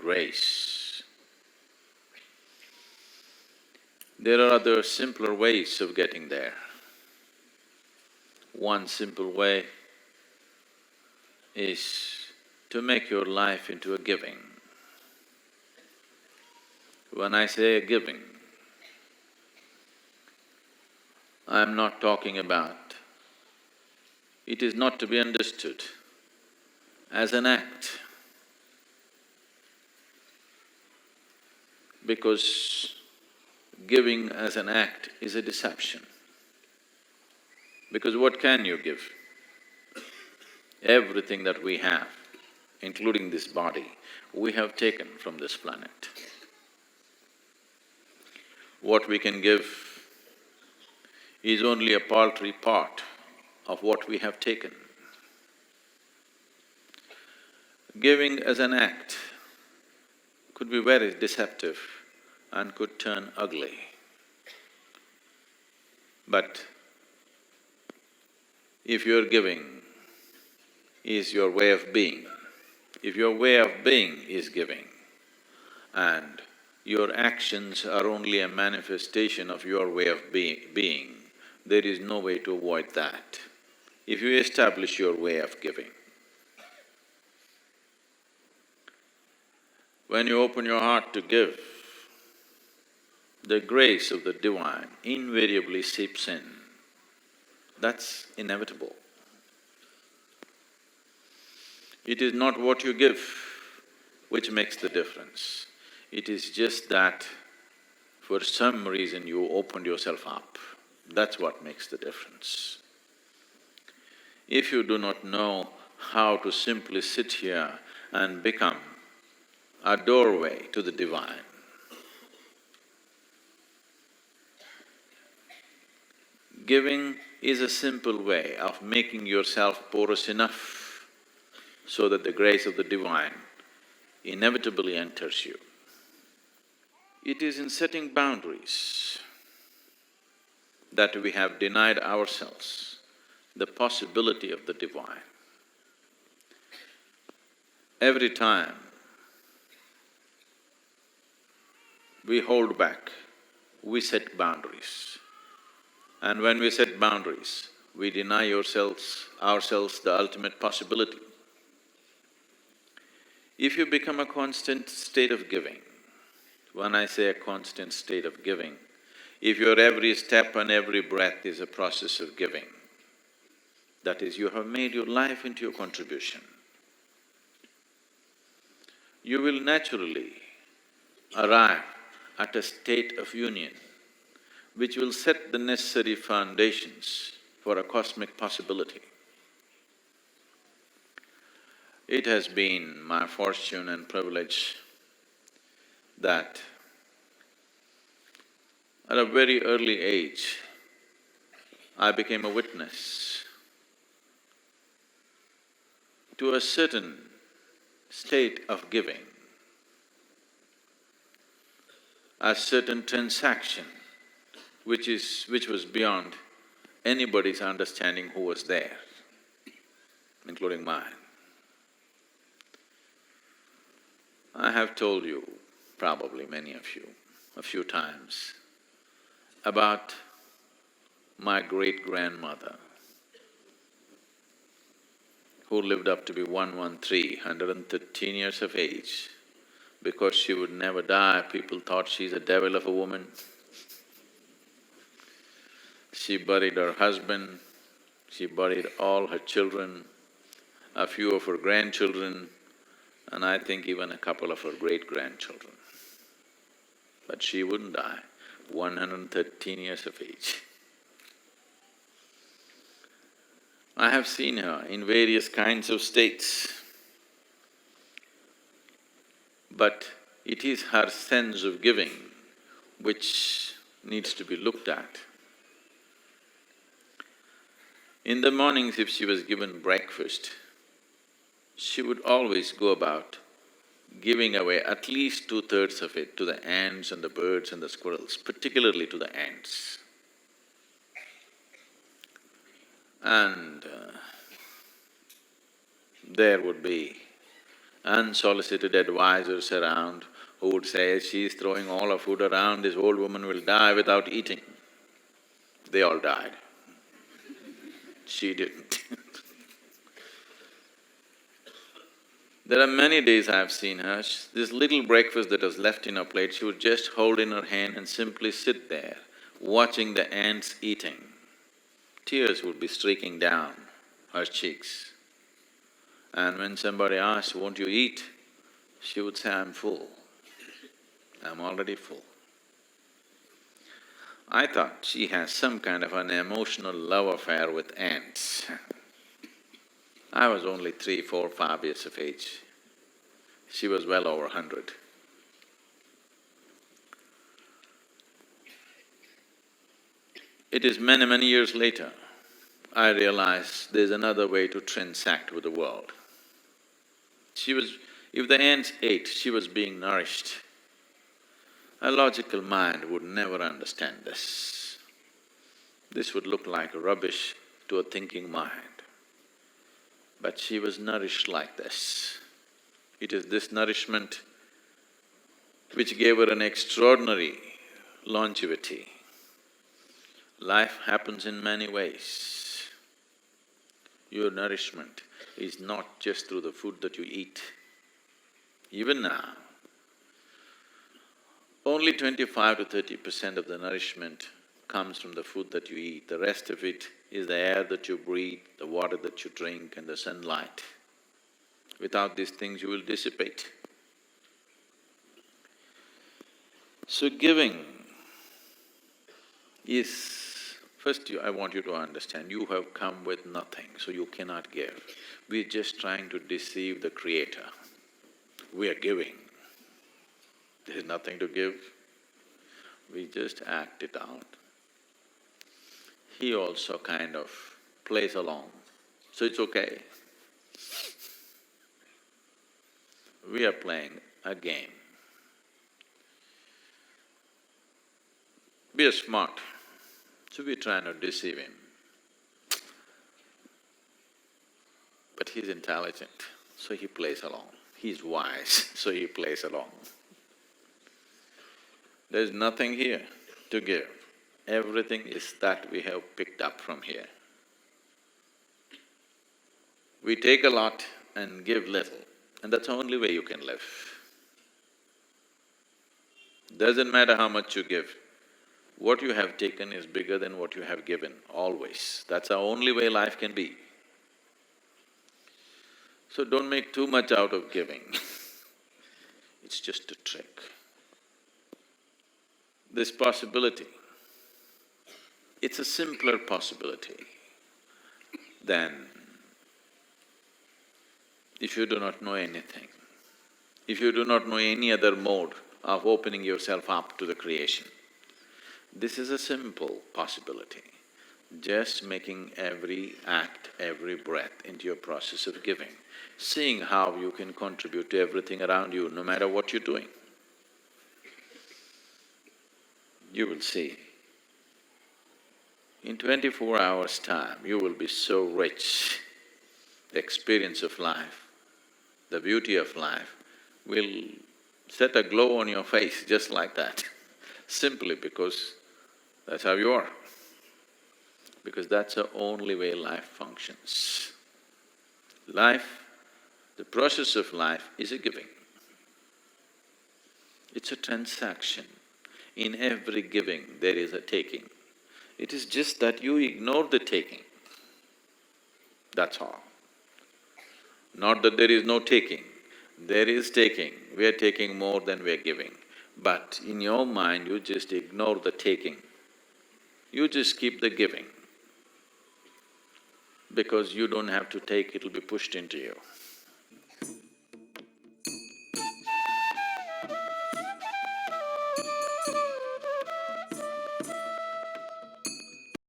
grace. There are other simpler ways of getting there. One simple way is to make your life into a giving. When I say a giving, I'm not talking about… it is not to be understood as an act, because giving as an act is a deception. Because what can you give? Everything that we have, including this body, we have taken from this planet. What we can give is only a paltry part of what we have taken. Giving as an act could be very deceptive and could turn ugly. But if your giving is your way of being, if your way of being is giving, and your actions are only a manifestation of your way of being, there is no way to avoid that. If you establish your way of giving, when you open your heart to give, the grace of the divine invariably seeps in. That's inevitable. It is not what you give which makes the difference. It is just that for some reason you opened yourself up. That's what makes the difference. If you do not know how to simply sit here and become a doorway to the divine, giving is a simple way of making yourself porous enough so that the grace of the divine inevitably enters you. It is in setting boundaries that we have denied ourselves the possibility of the divine. Every time we hold back, we set boundaries. And when we set boundaries, we deny ourselves the ultimate possibility. If you become a constant state of giving, when I say a constant state of giving, if your every step and every breath is a process of giving, that is, you have made your life into a contribution, you will naturally arrive at a state of union which will set the necessary foundations for a cosmic possibility. It has been my fortune and privilege that at a very early age, I became a witness to a certain state of giving, a certain transaction which was beyond anybody's understanding who was there, including mine. I have told you, probably many of you, a few times, about my great-grandmother, who lived up to be 113 years of age. Because she would never die, people thought she's a devil of a woman. She buried her husband, she buried all her children, a few of her grandchildren, and I think even a couple of her great-grandchildren. But she wouldn't die, 113 years of age. I have seen her in various kinds of states, but it is her sense of giving which needs to be looked at. In the mornings, if she was given breakfast, she would always go about giving away at least 2/3 of it to the ants and the birds and the squirrels, particularly to the ants. And there would be unsolicited advisors around who would say, she's throwing all her food around, this old woman will die without eating. They all died. She didn't. There are many days I've seen her, this little breakfast that was left in her plate, she would just hold in her hand and simply sit there, watching the ants eating. Tears would be streaking down her cheeks. And when somebody asked, won't you eat? She would say, I'm full. I'm already full. I thought she has some kind of an emotional love affair with ants. I was only 3, 4, 5 years of age. She was well over 100. It is many, many years later, I realized there's another way to transact with the world. If the ants ate, she was being nourished. A logical mind would never understand this. This would look like rubbish to a thinking mind. But she was nourished like this. It is this nourishment which gave her an extraordinary longevity. Life happens in many ways. Your nourishment is not just through the food that you eat. Even now, only 25 to 30% of the nourishment comes from the food that you eat. The rest of it is the air that you breathe, the water that you drink and the sunlight. Without these things, you will dissipate. So giving is… First, I want you to understand, you have come with nothing, so you cannot give. We're just trying to deceive the Creator. We are giving. There's nothing to give. We just act it out. He also kind of plays along, so it's okay. We are playing a game. We are smart, so we're trying to deceive him. But he's intelligent, so he plays along. He's wise, so he plays along. There's nothing here to give. Everything is that we have picked up from here. We take a lot and give little, and that's the only way you can live. Doesn't matter how much you give, what you have taken is bigger than what you have given, always. That's the only way life can be. So don't make too much out of giving. It's just a trick. This possibility, it's a simpler possibility than if you do not know anything, if you do not know any other mode of opening yourself up to the creation. This is a simple possibility, just making every act, every breath into your process of giving, seeing how you can contribute to everything around you, no matter what you're doing. You will see, in 24 hours' time, you will be so rich. The experience of life, the beauty of life will set a glow on your face just like that, simply because that's how you are. Because that's the only way life functions. Life, the process of life is a giving. It's a transaction. In every giving, there is a taking. It is just that you ignore the taking. That's all. Not that there is no taking. There is taking. We are taking more than we are giving. But in your mind, you just ignore the taking. You just keep the giving. Because you don't have to take, it'll be pushed into you.